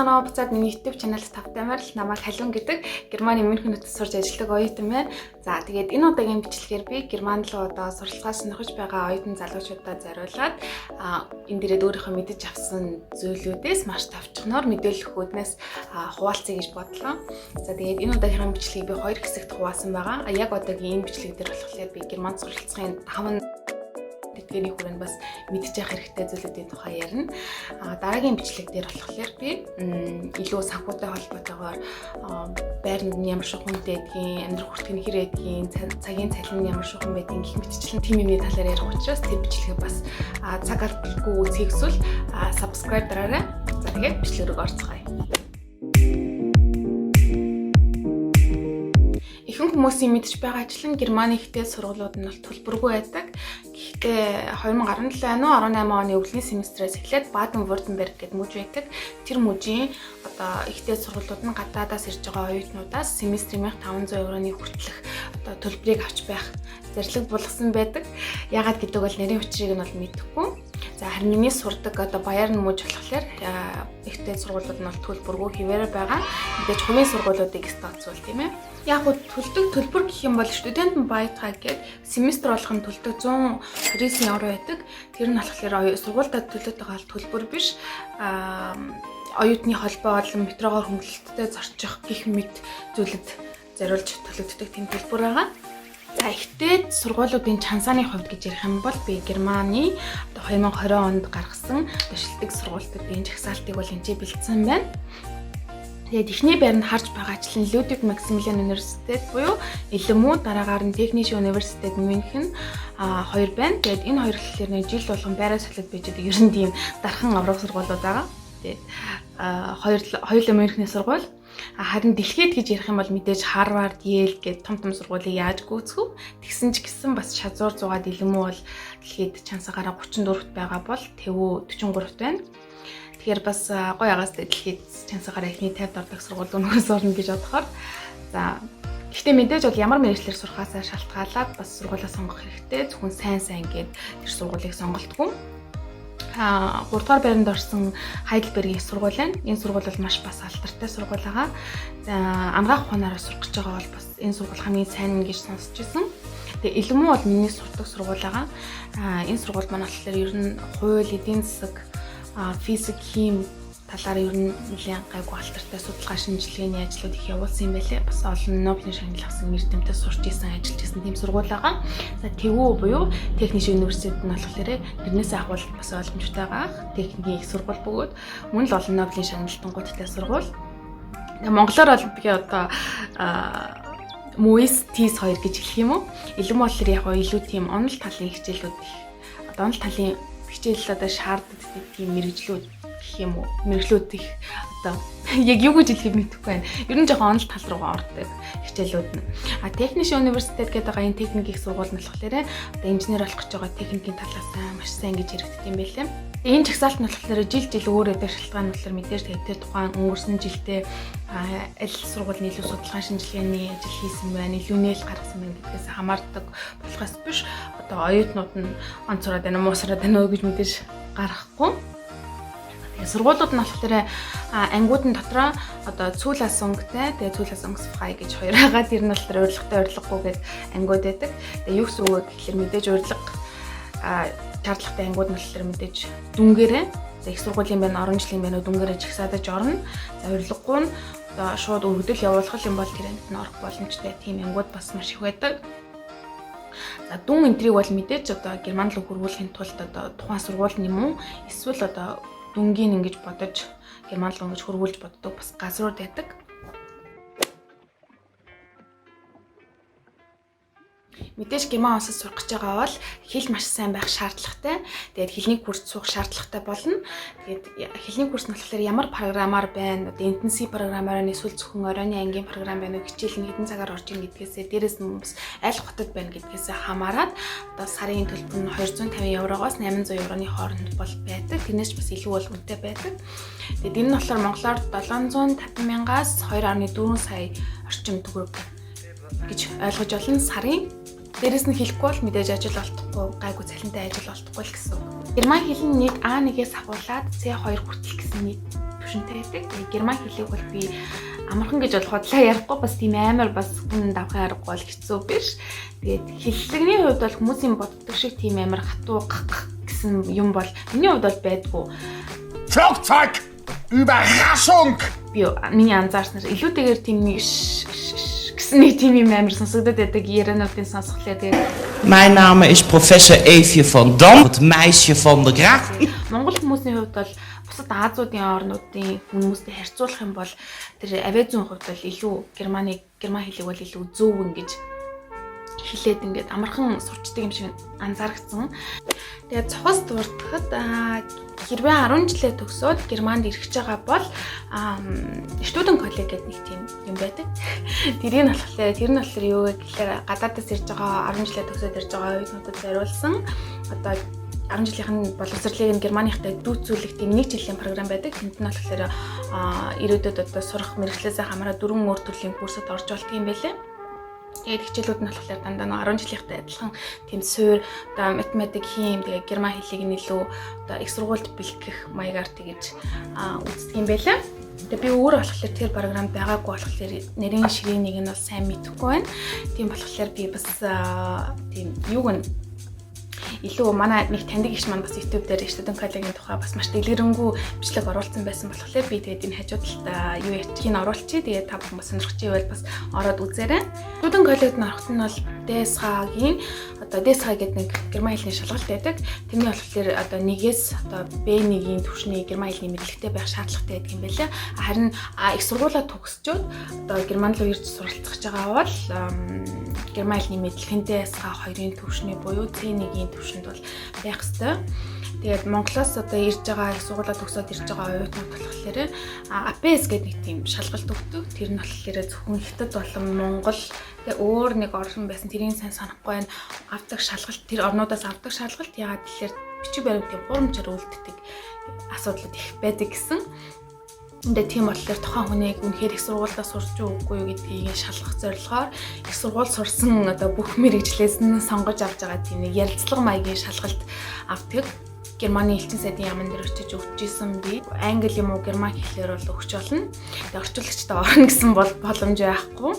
Байцгаана уу буцаад миний YouTube channel-д тавтай маар л намайг Халиун гэдэг Германы Мюнхенд сурч ажилладаг оюутан байна. За тэгээд энэ удаагийн бичлэгээр би Германд руу одоо суралцгаа сонирхож байгаа оюутан залуучуудаа зориулаад энэ дээрээ өөрийнхөө мэдэж авсан зүйлүүдээс маш тавчхноор мэдээлэл өгөхөөднөөс хуваалцъя гэж бодлоо. За тэгээд энэ удаагийн бичлэгийг би хоёр хэсэгт хуваасан байгаа. Яг одоогийн энэ бичлэг дээр болохоор би Германд суралцахын 5 тэтгэний хүрээнд бас мэдчих хэрэгтэй зүйлүүдийн тухай ярина. Дараагийн бичлэг дээр болохоор би илүү санхүүтэй холбоотойгоор байранд нь ямар шугам байдгийг, амьдрах хүртэх нь хэр байдгийг, цагийн цалин нь ямар шугам байдгийг гэх мэтчлэн тийм юмны талаар ярих учраас тэр бичлэгээ бас цаг алдалгүй үзхийг хүсвэл subscribe дараарай. За тэгээд бичлэг рүү орцгоё. Ихэнх хүмүүсийн мэдж байгаачлан Германы ихтэй сургуулиуд нь бол төлбөргүй байдаг. Гэхдээ 2017 18 оны өвлийн семестрээс эхлээд Баден-Вюртемберг гэдэг мужи байдаг. Тэр мужийн одоо ихтэй сургуулиуд нь гадаадаас ирж байгаа оюутнуудаас семестрийн 1500 евроны хүртэлх одоо төлбөрийг авч байх зарлиг болгосон байдаг. Яагаад гэдэг бол нарийн учрыг нь бол мэдэхгүй. За харин миний сурдаг одоо Баярн муж болохоор ихтэй сургуулиуд нь бол төлбөргүй хэвээр байгаа. Мэдээж хувийн сургуулиудыг статцуул тийм ээ. Яг нь төлбөр гэх юм бол студент Beitrag гэдэг семестр болгон төлдөг 129 евро байдаг. Тэр нь болохоор сургуультай төлөд байгаа төлбөр биш. Оюутны холбоо болон метрогоор хөнгөлөлттэй зорчих гэх мэт зүйлд зориулж төлөгддөг тийм төлбөр байгаа. За ихтэй сургуулиудын чансааны хувьд гэж ярих юм бол би Германы 2020 онд гаргасан бишэлдэг сургуулиудын жагсаалтыг бол энэ бэлдсэн байна. Тэгээд эхний байранд харж байгаачлан Людвиг Максимилиан университет буюу ИЛМУ, дараагаар нь Технischen Universität München 2 байна. Тэгээд энэ хоёр хэлээр нэг жил болгон байраа солиод байж байгаа ер нь тийм дархан аврах сургуулиуд байгаа. Тэгээд хоёулаа Мюнхний сургууль. Харин дэлхийд гэж ярих юм бол мэдээж Harvard, Yale гэдэг том сургуулийг яаж гүйцэх вэ? Тэгсэн ч гэсэн бас шазуур зугаад ИЛМУ бол дэлхийд чансаагаараа 34-т байгаа бол ТЭВ 43-т байна. Тэгэхээр бас гоё агаас дэлхийд чансаагаараа ихний 50-д ордог сургууль өнөөс орно гэж бодохоор. За гэхдээ мэдээж бол ямар мэргэжлэр сурахаасаа шалтгаалаад бас сургуулаа сонгох хэрэгтэй. Зөвхөн сайн гээд тэр сургуулийг сонголтгүй. 3 дугаар байранд орсон Heidelberg-ийн сургууль байна. Энэ сургууль бол маш бас алдартай сургууль байгаа. Ангаах ухаанаараа сурах гэж байгаа бол бас энэ сургууль хамгийн сайн гэж сонсч ирсэн. Тэгээ ИЛМУ бол миний сурдаг сургууль байгаа. Энэ сургууль маань болохоор ер нь хууль, эдийн засаг, физик, хим талаар ер нь нэлээд гайгүй алдартай судалгаа шинжилгээний ажлууд их явуулсан юм байлээ. Бас олон Нобелийн шагнал авсан эрдэмтэд сурч исэн, ажиллаж исэн тийм сургууль байгаа. За ТЭВ буюу Технischen Universität нь болохоор тэрнээсээ ахвал бас ойлгомжтой байгаа. Техникийн их сургууль бөгөөд мөн л олон Нобелийн шагналтангуудтай сургууль. Монголоор бол би одоо МУИС ТИС 2 гэж хэлэх юм уу? ИЛМУ болохоор яг илүү тийм онол талын хичээлүүд их. Одоо онол талын хичээл одоо шаарддаг тийм мэрэгжлүүд гэх юм уу? Мэрэгжлүүд их одоо яг юу гэж хэлхийг мэдэхгүй байна. Ер нь жоохон онол тал руугаа ордог хичээлүүд нь. Технischen Universität гэдэг байгаа энэ техник их сургууль нь болохоор одоо инженер болох гэж байгаа техникийн талаас маш сайн гэж яригддаг юм байлээ. Энэ жагсаалт нь болохоор жил өөр өдөр шалтгаан болохоор мэдээж тэр тухайн өнгөрсөн жилдээ аль сургуулийн илүү судалгаа шинжилгээний ажил хийсэн байна, илүү нээл гаргасан байна гэдгээс хамаардаг болохоос биш одоо оюутнууд нь онцороод байна, муусраад байна гэж мэдээж гаргахгүй. Тэгээ сургуулиуд нь болохоор ангиудын дотроо одоо цүүлас сонготой, тэгээ цүүлас сонгосфай гэж хоёр байгаа. Тэр нь болохоор урилгатай урилгагүй гэдэг ангиуд байдаг. Тэгээ юу гэсэн үг вэ гэхээр мэдээж урилга шаардлагатай ангиуд нь болохоор мэдээж дүнгээрээ их сургуулийн байна, орон жилийн байна дүнгээрээ жагсаадаж орно. За урилгагүй нь одоо шууд өргөдөл явуулах юм бол тэр ангид нь орох боломжтой тийм ангиуд бас маш их байдаг. За дүн энтрийг бол мэдээж одоо Германд руу хөрвүүлэхийн тулд одоо тухайн сургууль юм уу эсвэл одоо дүнгийн ингэж бодож Германд руу ингэж хөрвүүлж боддог бас газрууд байдаг. Мэдээж Герман улсад сурах гэж байгаа бол хэл маш сайн байх шаардлагатай. Тэгээд хэлний курс суух шаардлагатай болно. Тэгээд хэлний курс нь болохоор ямар програмаар байна? Одоо интенсив програмаар нь эсвэл зөвхөн оройн ангийн програм байна уу? Хичээл нь хэдэн цагаар орж ийн гэдгээсээ дээрээс нь бас аль хотод байна гэдгээсээ хамаарат одоо сарын төлбөр нь 250 евроогоос 800 евроны хооронд бол байдаг. Тэрнээс ч бас илүү бол үнэтэй байдаг. Тэгээд энэ нь болохоор монголоор 750,000-аас 2.4 сая орчим төгрөг гэж ойлгож болно сарын. Дээрээс нь хэлэхгүй бол мэдээж ажил олдохгүй, гайгүй цалинтай ажил олдохгүй л гэсэн үг. Герман хэл нь нийт А1-ээс ахуулаад C2 хүртэл гэсэн нийт төвшөнтэй байдаг. Тэгээ герман хэлийг бол би амархан гэж бол хотлоо ярихгүй бас тийм амар бас хүн давхын аргагүй бол хэцүү биш. Тэгээд хэллэгний хувьд бол хүмүүсийн боддог шиг тийм амар хатуу гэсэн юм бол миний хувьд бол байдгүй. Flugzeug! Überraschung! Би миний анзаарснаар илүүтэйгээр тийм нэг гэсэн нэг тийм юм амар сонсогдоод байдаг яриануудын сонсголоо тэгээд Mein Name ist Professor Eefje van Dam, het meisje van de Graaf. Монгол хүмүүсийн хувьд бол бусад Азиудын орнуудын хүмүүстэй харьцуулах юм бол тэр авиазын хувьд бол илүү герман хэлийг бол илүү зөв ингэж хэлээд ингээд амархан сурчдаг юм шиг анзаарчихсан. Тэгээд цохос дуртахад хэрвээ 10 жилээ төгсөөд Германд ирэх гэж байгаа бол Студент коллеж гэдэг нэг тийм юм байдаг. Тэр нь болохоор юу вэ гэхээр гадаадаас ирж байгаа 10 жилээ төгсөөд ирж байгаа оюутнуудад зориулсан одоо 10 жилийн боловсролыг нь Германыхтай дүүцүүлэх тийм 1 жилийн програм байдаг. Тэнд нь болохоор ирээдүйд одоо сурах мэргэжлээс хамаараа 4 өөр төрлийн курсад орж болдог юм байлээ. Тэгээд хичээлүүд нь болохоор дандаа 10 жилийнхтай адилхан тийм суур одоо математик, хим тэгээд герман хэлийг нь илүү одоо их сургуульд бэлтгэх маягаар тэгэж үздэг юм байлаа. Тэгээд би өөрөө болохоор тэр програмд байгаагүй болохоор нэрийн ширээнийг нь бол сайн мэдэхгүй байна. Тийм болохоор би бас тийм юуг нь илүү манай нэг таньдаг иш маань бас YouTube дээр Студент коллегийн тухай бас маш дэлгэрэнгүй бичлэг оруулсан байсан болохоор би тэгээд энэ хажуудалд юу ячгийг оруулчих. Тэгээд та бүхэн бас сонирхож ивэл бас ороод үзээрэй. Студент коллегид орохт нь бол DSH-гийн одоо DSH гэдэг нэг герман хэлний шалгалт байдаг. Тэрний болохоор одоо нэгээс одоо B1-ийн түвшний герман хэлний мэдлэгтэй байх шаардлагатай байдаг юм байлаа. Харин их сургуулаа төгсчөөд одоо герман руу ирж суралцах гэж байгаа бол герман хэлний мэдлэгтэй DSH2-ын түвшний буюу C1-ийн төвшөнд бол байх ёстой. Тэгээд Монголоос одоо ирж байгаа их сургуулаа төгсөөд ирж байгаа оюутнууд болохоор APS гэдэг нэг тийм шалгалт өгдөг. Тэр нь болохоор зөвхөн Хятад болон Монгол тэгээ өөр нэг орн байсан тэрийг сайн санахгүй байна. Авдаг шалгалт тэр орнуудаас авдаг шалгалт яагаад тэгэхээр бичиг баримтын гурамчаар үлддэг асуудлууд их байдаг гэсэн. Эндээ тийм болохоор тухайн хүнийг үнэхээр их сургуульдаа сурч үгүй юу гэдгийг шалгах зорилгоор их сургууль сурсан одоо бүх мэргэжлээс нь сонгож авч байгаа тийм нэг ярилцлага маягийн шалгалт авдаг. Германы элчин сайдын яамн дээр очиж өгчээсэн би. Англи юм уу герман хэлээр бол өгч болно. Тэгээ орчуулагчтай орно гэсэн бол боломж байхгүй.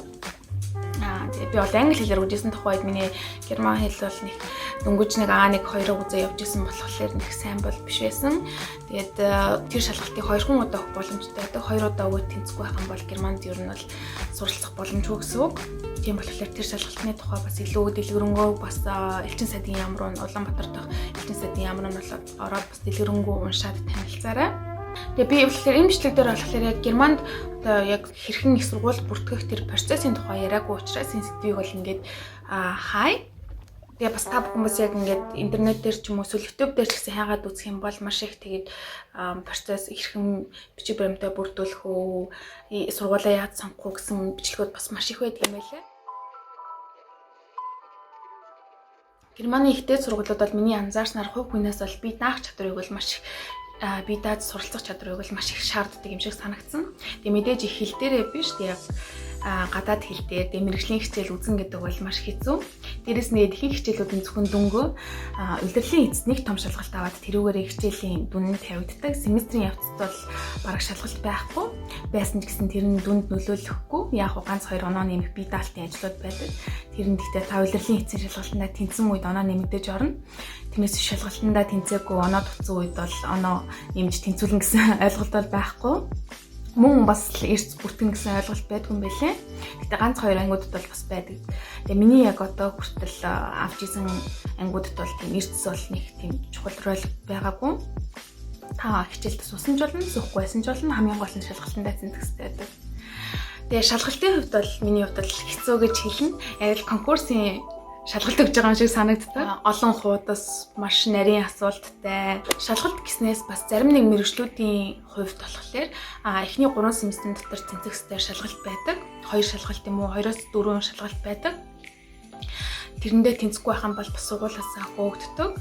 Тэгээ би бол англи хэлээр өгчээсэн тухайд миний герман хэл бол нэг дөнгөж нэг А1 2 үзээ явж исэн болохоор нэг сайн бол биш байсан. Тэгээд тэр шалгалтыг 2 удаа өгөх боломжтой байдаг. 2 удаа өгөөд тэнцэхгүй байх юм бол Германд ер нь бол суралцах боломжгүй гэсэн үг. Тийм болохоор тэр шалгалтны тухай бас илүү дэлгэрэнгүй бас элчин сайдын яам руу Улаанбаатар дахь элчин сайдын яам руу ороод бас дэлгэрэнгүй уншаад танилцаарай. Тэгээ би болохоор энэ бичлэг дээр болохоор яг Германд одоо яг хэрхэн их сургууль бүртгэх тэр процессын тухай яриаггүй учраас энэ сэдвийг бол ингээд хай. Тэгээ бас та бүхэн бас яг ингээд интернет дээр ч юм уу эсвэл YouTube дээр ч гэсэн хайгаад үзэх юм бол маш их тэгээд процесс хэрхэн бичиг баримтаа бүрдүүлэх үү, сургуулаа яаж сонгох уу гэсэн бичлэгүүд бас маш их байдаг юм байлаа. Германы ихтэй сургуулиуд бол миний анзаарснаар хувь хүнээс бол бие даах чадварыг бол маш бие дааж суралцах чадварыг бол маш их шаарддаг юм шиг санагдсан. Тэгээ мэдээж их хэл дээрээ биш яг гадаад хэл дээр тэгээ мэргэжлийн хичээл үзэн гэдэг бол маш хэцүү. Дээрээс нь эдхийн хичээлүүдийн зөвхөн дөнгөө удирдлагын эцнийг том шалгалт аваад тэрүүгээр хичээлийн дүн нь тавигддаг. Семестрийн явцад бол бараг шалгалт байхгүй. Байсан ч гэсэн тэр нь дүнд нөлөөлөхгүй. Яг ганц 2 оноо нэмэх бие даалтын ажлууд байдаг. Тэр нь гэхдээ та удирдлагын эцсийн шалгалтандаа тэнцсэн үед оноо нэмэгдэж орно. Тиймээс шалгалтандаа тэнцээгүй оноо тутсан үед бол оноо нэмж тэнцүүлнэ гэсэн ойлголт бол байхгүй. Мөн бас эрс бүртгэн гэсэн ойлголт байдгүй юм байлээ. Гэтэ ганц 2 ангиудад бол бас байдаг. Тэгээ миний яг одоо хүртэл авч исэн ангиудад бол тийм эрс бол нэг тийм чухал рол байгаагүй. Та хичээлд сусан ч болно, суухгүй байсан ч болно, хамгийн гол нь шалгалтандаа тэнцэхтэй байдаг. Тэгээ шалгалтын хувьд бол миний хувьд бол хэцүү гэж хэлнэ. Яг л конкурсын шалгалт өгж байгаа юм шиг санагддаг. Олон хуудас маш нарийн асуулттай. Шалгалт гэснээс бас зарим нэг мэргэжлүүдийн хувьд болохоор эхний 3 семестрийн дотор тэнцэх ёстой шалгалт байдаг. 2 шалгалт юм уу 2-оос 4 шалгалт байдаг. Тэрэндээ тэнцэхгүй байх юм бол бас сургуулиасаа хөөгддөг.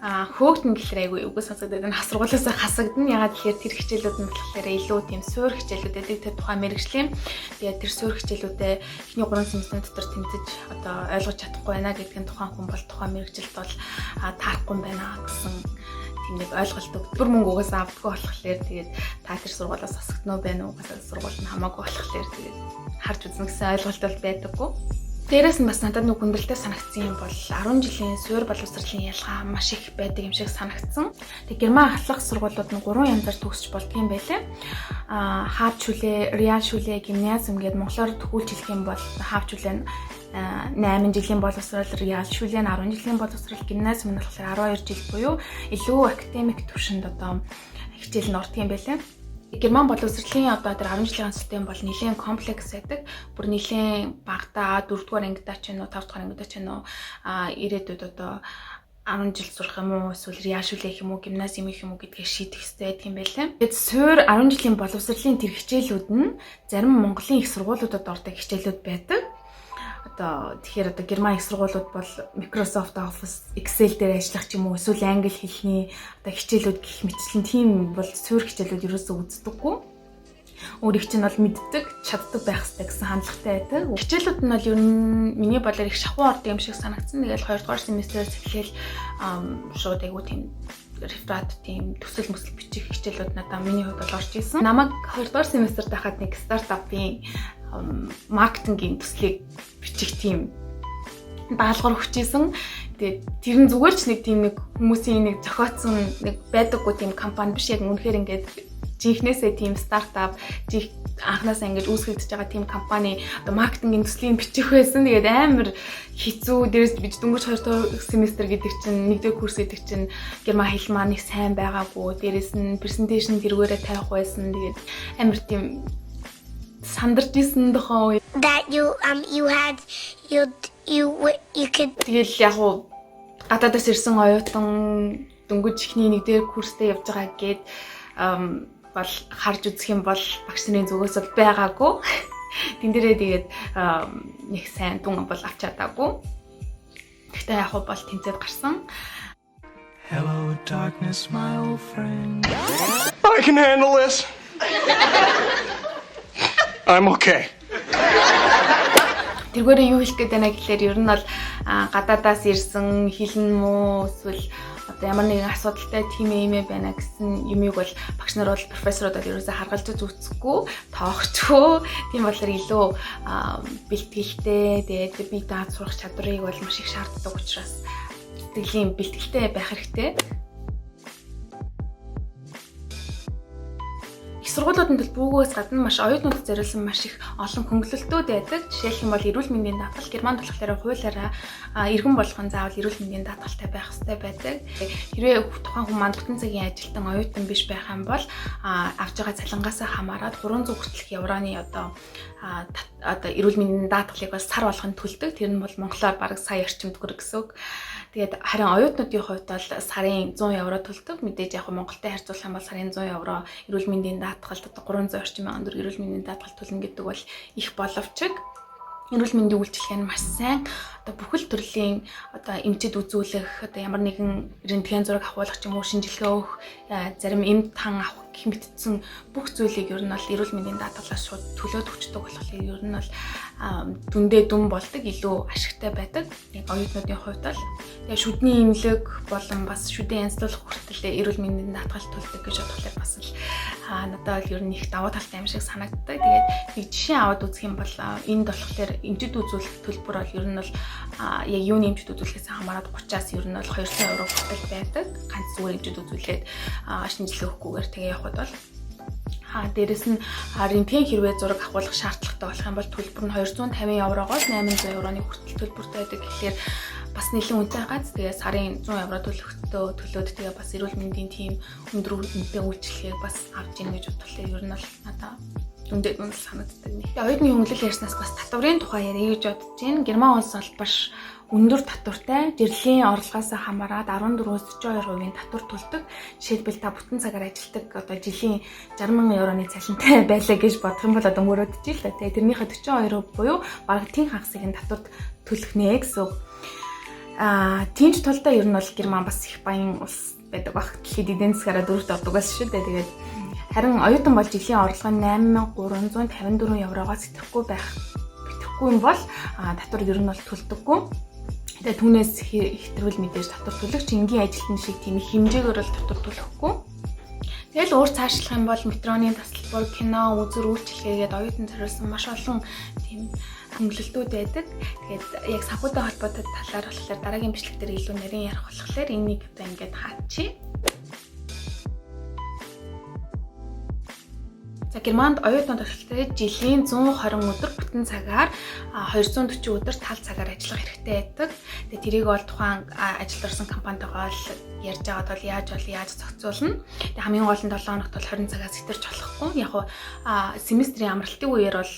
Хөөгдөн гэхээр айгүй үгүй сонсогдоод энэ сургуулиасаа хасагдана. Ягаад гэхээр тэр хичээлүүд нь болохоор илүү тийм суур хичээлүүд байдаг. Тэр тухайн мэргэжлийн. Тэгээд тэр суур хичээлүүдээ эхний 3 семестрийн дотор тэмцэж одоо ойлгож чадахгүй байна гэдгийг тухайн хүн бол тухайн мэргэжилд бол таарахгүй байна гэсэн тийм нэг ойлголт өгдөг мөнгө угаасаа авдаггүй болохоор тэгээд та тэр сургуулиас асагднаа байна уу угаасаа сургууль нь хамаагүй болохоор тэгээд харж үзнэ гэсэн ойлголт бол байдаггүй. Дээрээс нь бас надад нэг хүндрэлтэй санагдсан юм бол 10 жилийн суурь боловсролын ялгаа маш их байдаг юм шиг санагдсан. Тэгээ Герман ахлах сургуулиуд нь 3 янзаар төгсч болдгийм байлээ. Хаавчүлээ, Реалшүлээ, гимназиум гэдэг монголоор төгүүлж хэлэх юм бол хаавчүлээ нь 8 жилийн боловсрол, Реалшүлээ нь 10 жилийн боловсрол, гимназиум нь болохоор 12 жил буюу илүү академик түвшинд одоо хичээл нь ордог юм байлээ. Герман боловсролын одоо тэр 10 жилийн систем бол нэлээд комплекс байдаг. Бүр нэлээд багтаа 4-р ангидаа ч юм уу 5-р ангидаа ч юм уу ирээдүйд одоо 10 жил сурах юм уу эсвэл Реалшүлээ юм уу гимназиум юм уу гэдгийг шийдэх хэрэгтэй гэдэг юм байлаа. Тэгээд суур 10 жилийн боловсролын тэр хичээлүүд нь зарим Монголын их сургуулиудад ордог хичээлүүд байдаг. Тэгэхээр Герман их сургуулиуд бол Microsoft Office, Excel дээр ажиллах ч юм уу эсвэл англи хэлний хичээлүүд гэх мэтчлэн тийм бол суур хичээлүүд ерөөсөө үздэггүй. Өөрийг чинь бол мэддэг, чаддаг байх хэрэгтэй гэсэн хандлагатай байдаг. Хичээлүүд нь бол ер нь миний бодлоор их шахуу ордог юм шиг санагдсан. Тэгэл 2 дугаар семестрээс эхлээл шууд айгуу тийм реферат тийм төсөл мөсөл бичих хичээлүүд надад миний хувьд бол орж исэн. Намайг 2 дугаар семестрт байхад нэг стартапын маркетингийн төслийг бичих тийм даалгавар өгчээсэн. Тэгээд тэр нь зүгээр ч нэг тийм нэг хүмүүсийн нэг зохиоцсон нэг байдаггүй тийм компани биш, яг үнэхээр ингээд жинхнээсээ тийм стартап анханасаа ингэж үүсгэгдэж байгаа тийм компани одоо маркетингийн төслийн бичих байсан. Тэгээд амар хэцүү. Дээрээс би дөнгөж 2 дахь семестр гэдэг чинь 1-р курс гэдэг чинь герман хэл маань их сайн байгаагүй. Дээрээс нь презентацийн тэргээрээ тавих байсан. Тэгээд амар тийм сандарч исэн дохоо. That you could. Тэгэл яг уу гадаадаас ирсэн оюутан дөнгөж ихний 1-р курстэй явж байгаа гээд бол харж үзэх юм бол багш нарын зүгээс бол байгаагүй. Тэн дээрээ тэгээд нэг сайн дүн бол авч чадаагүй. Гэхдээ яг бол тэнцээд гарсан. Hello darkness my old friend. I can handle this. I'm okay. Тэргээрээ юу хэлэх гээд байна гэхэлэр ер нь бол гадаадаас ирсэн хэлэн муу эсвэл одоо ямар нэгэн асуудалтай тийм ээ байна гэсэн юмыг бол багш нар бол профессорууд бол ерөөсөө харгалзаж үзэхгүй, тоогчгүй. Тийм болохоор илүү бэлтгэлтэй тэгээд бие дааж сурах чадварыг бол маш их шаарддаг учраас сэтгэлийн бэлтгэлтэй байх хэрэгтэй. Сургуулиудад бүгөөс гадна маш оюутнуудад зориулсан маш их олон хөнгөлөлтүүд байдаг. Жишээлх юм бол эрүүл мэндийн даатгал Германд болохоор хуулиараа иргэн болгон заавал эрүүл мэндийн даатгалтай байх хэрэгтэй байдаг. Хэрвээ тухайн хүн маань бүтэн цагийн ажилтан оюутан биш байх юм бол авж байгаа цалингаасаа хамаарат 300 хүртэлх евроны одоо эрүүл мэндийн даатгалыг бол сар болгон төлдөг. Тэр нь бол монголоор бараг сая орчим төгрөг гэсэн үг. Тэгээд харин оюутнуудын хувьд бол сарын 100 евро төлдөг. Мэдээж яг Монголтай харьцуулах юм бол сарын 100 евро эрүүл мэндийн даатгалд одоо 300 орчим мянган төгрөг эрүүл мэндийн даатгал төлнө гэдэг бол их боловчиг. Эрүүл мэндийн үйлчилгээ нь маш сайн. Одоо бүхэл төрлийн одоо эмчэд үзүүлэх, одоо ямар нэгэн рентген зураг авахулах ч юм уу, шинжилгээ өгөх, зарим эмт хан авах гэх мэтцэн бүх зүйлийг ер нь бол эрүүл мэндийн даатгалаас шууд төлөөд өгчдөг болохоор ер нь бол дүндээ дүн болдог, илүү ашигтай байдаг. Яг оюутнуудын хувьд бол тэгээ шүдний эмнэлэг болон бас шүдэн янзлуулах хүртэл эрүүл мэндийн даатгал төлдөг гэж бодлоор бас л надад бол ер нь их давуу талтай юм шиг санагддаг. Тэгээд нэг жишээ аваад үзэх юм бол энд болохоор эмчэд үзүүлэх төлбөр бол ер нь бол яг юуны эмчэд үзүүлэхээс хамаарат 30-аас ер нь бол 200 евро хүртэл байдаг. Ганц зүгээр эмчэд үзүүлээд шинжилгээ өгөхгүйгээр тэгээ явхад бол дээрэс нь рентген хэрвээ зураг авахулах шаардлагатай болох юм бол төлбөр нь 250 еврогоос 800 евроны хүртэл төлбөртэй байдаг. Тэгэхээр бас нэлээд үнэтэй гац. Тэгээ сарын 100 евро төлөөд тэгээ бас эрүүл мэндийн тийм өндөр үнэтэй үйлчилгээг бас авч ийн гэж бодлоо. Ер нь бол надад дүндээ дүн санагддаг нэг. Оюутны хөнгөлөл ярьснаас бас татврын тухай ярих гэж бодож байна. Герман улс бол баш өндөр татвартай, жирлийн орлогоосаа хамаарат 14-42% татвар төлдөг. Жишээлбэл та бүтэн цагаар ажилладаг одоо жилийн 60,000 евроны цалинтай байлаа гэж бодох юм бол одоо мөрөөдөж ил. Тэгээ тэрнийхээ 42% буюу бараг тийм хагасыг татварт төлөх нэ гэсэн. Тиймч тулдаа ер нь бол Герман бас их баян улс байдаг баг. Дэлхийд эдийн засгаараа 4-т ордог байсан шүү дээ. Тэгээд харин оюутан бол жилийн орлого нь 8,354 еврогоос итэхгүй юм бол татвар ер нь бол төлдөггүй. Тэгээ түүнээс хэтрүүл мэдээж татвар төлөх чи энгийн ажилтны шиг тийм их хэмжээгээр л татвар төлөхгүй. Тэгэл өөр цаашлах юм бол метроны тасалбар, кино, үзүр үйлчилгээгээд оюутан зориулсан маш олон тийм хөнгөлөлтүүд байдаг. Тэгээд яг санхүүтэй холбоотой талаар болохоор дараагийн бичлэг дээр илүү нарийн ярих болохоор энийг одоо ингээд хаачи. За Германд оюутан тохиолдолд жилийн 120 өдөр бүтэн цагаар 240 өдөр тал цагаар ажиллах хэрэгтэй байдаг. Тэгээ тэрийг бол тухайн ажилд орсон компанитайгаа л ярьж байгаад бол яаж зохицуулна. Тэгээ хамгийн гол нь 7 хоногт бол 20 цагаас хэтэрч болохгүй. Яг нь семестрийн амралтын үеэр бол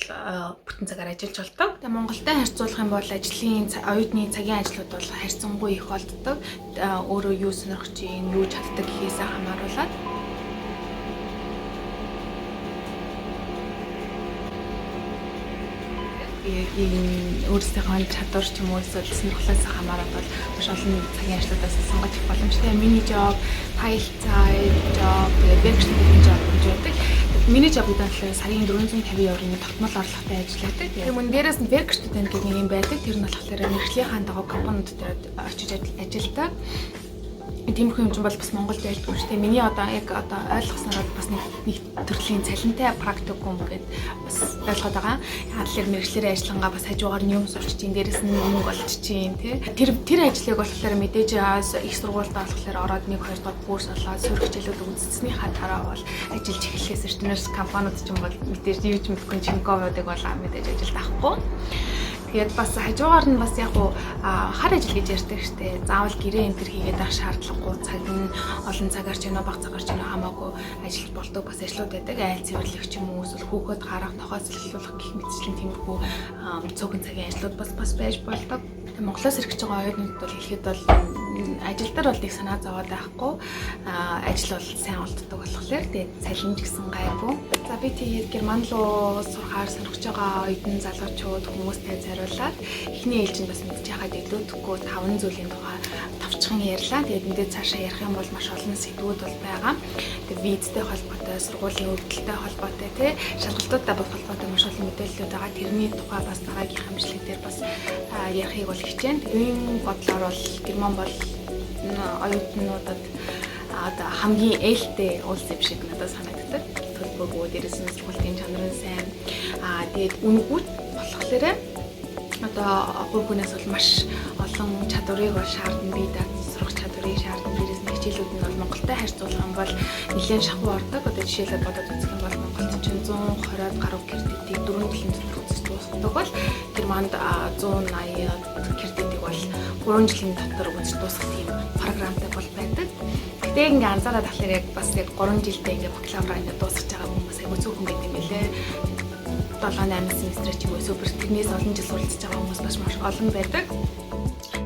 бүтэн цагаар ажиллаж болдог. Тэгээ Монголтай харьцуулах юм бол ажлын оюутны цагийн ажлууд бол харьцангуй их болдог. Өөрөө юу сонирхож ийн, юу чаддаг гэхээс хамааруулаад өөрсдийнхөө чадвар ч юм уу эсвэл сонирхлоос хамаарат бол маш олон цагийн ажлуудаас сонгож их боломжтой. Мини жоб, тайлцай жоб, werkstatt жоб гэж байдаг. Мини жоб гэдэг нь сарын 450 евроны тогтмол орлоготой ажилладаг. Тэгээ мөн дээрээс нь werkstatt гэдэг нэг юм байдаг. Тэр нь болохоор мэргэжлийн дагуу компаниуд дээр очиж ажилладаг. Тиймэрхүү юм чинь бол бас Монголд байлгүй шүү дээ. Миний одоо ойлгосноор бас нэг төрлийн цалинтай практикум гэдэг бас ойлгоод байгаа. Яагаад мэргэжлэрээ ажиллангаа бас хажуугаар нь юм сурч чинь, дээрэс нь мөнгө олж чинь тий. Тэр ажлыг болохоор мэдээж их сургуультай болохоор ороод 1-2 дахь курс олоод сөрөг хичээлүүд үзснийхаа дараа бол ажиллаж эхлэхээс эртнээс компаниуд ч юм бол мэдээж юу ч мэдгүй чинковуудыг бол мэдээж ажилд авахгүй. Тэгээд бас хажуугаар нь бас яг хар ажил гэж ярьдаг штэ. Заавал гэрээ энэ төр хийгээд авах шаардлагагүй, цаг нь олон цагаар ч юм уу бага цагаар ч юм уу хамаагүй ажиллаж болдог бас ажлууд байдаг. Айл цэвэрлэх ч юм уу эсвэл хүүхэд гарах, нохоос илүүлэх гэх мэтчлэн тиймэрхүү цөөхөн цагийн ажлууд бас байж болдог. Монголоос ирэх гэж байгаа оюутнууд бол хэлэхэд бол ажил дээр бол их санаа зовоод байхгүй. Ажил бол сайн олддог болохоор тэгээд цалин ч гэсэн гайгүй. За би тэгээд Герман руу сурахаар сонирхож байгаа оюутан залуучууд хүмүүстэй зориулаад эхний ээлжинд бас мэдж яхад илүүдэхгүй 5 зүйлийн тухай товчхон ярьлаа. Тэгээд мэдээ цаашаа ярих юм бол маш олон сэдвүүд бол байгаа. Тэгээд визтэй холбоотой, сургуулийн өвдөлттэй холбоотой, тий шалгалтуудтай холбоотой маш олон мэдээлэлүүд байгаа. Тэрний тухай бас дараагийнхаа бичлэгээр бас ярихыг бол хичээн. Тэгвэл бодлоор бол Герман бол оюутнуудад одоо хамгийн ээлтэй улс юм шиг надад санагддаг. Төлбөргүй, дээрээс нь сургуулийн чанар нь сайн. Тэгээд үнгүүд болохоор одоо хувь хүнээс бол маш олон чадварыг бол шаардна, бие даасан сурах чадварыг шаардна. Дээрээс нь хичээлүүд нь бол Монголтой харьцуулах юм бол нэлээд шахуу ордог. Одоо жишээлбэл бодоод үзэх юм бол Монголд чинь 120 гаруй кредитийг 4 жилийн дотор үзэж дуусгадаг бол Германд 180 кредитийг бол 3 жилийн дотор үзэж дуусгах тийм програмтай бол байдаг. Гэтэ ингээ анзаараад болохоор яг бас яг 3 жилдээ ингээ бакалавра ингээ дуусгаж байгаа хүмүүс айгүй цөөхөн байдаг юм билээ. 7-8 семестр ч юм уу супер тэрнээс олон жил суралцж байгаа хүмүүс маш олон байдаг.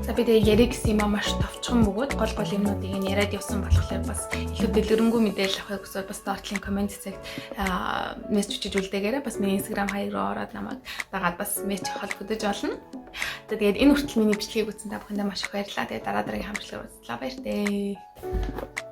За би тэгээ ярих гэсэн юм маш товчхон бөгөөд гол юмнуудыг нь яриад явсан болохоор бас илүү дэлгэрэнгүй мэдээлэл авахыг хүсвэл бас доотлын комент хэсэгт мессеж хүчиж үлдээгээрэй. Бас миний Instagram хаяг руу ороод намайг дагаад бас мессеж холбогдож олно. Тэгээд энэ хүртэл миний бичлэгийг үзсэн та бүхэндээ маш их баярлалаа. Тэгээд дараагийн хамтлагаар уулзлаа. Баяртай.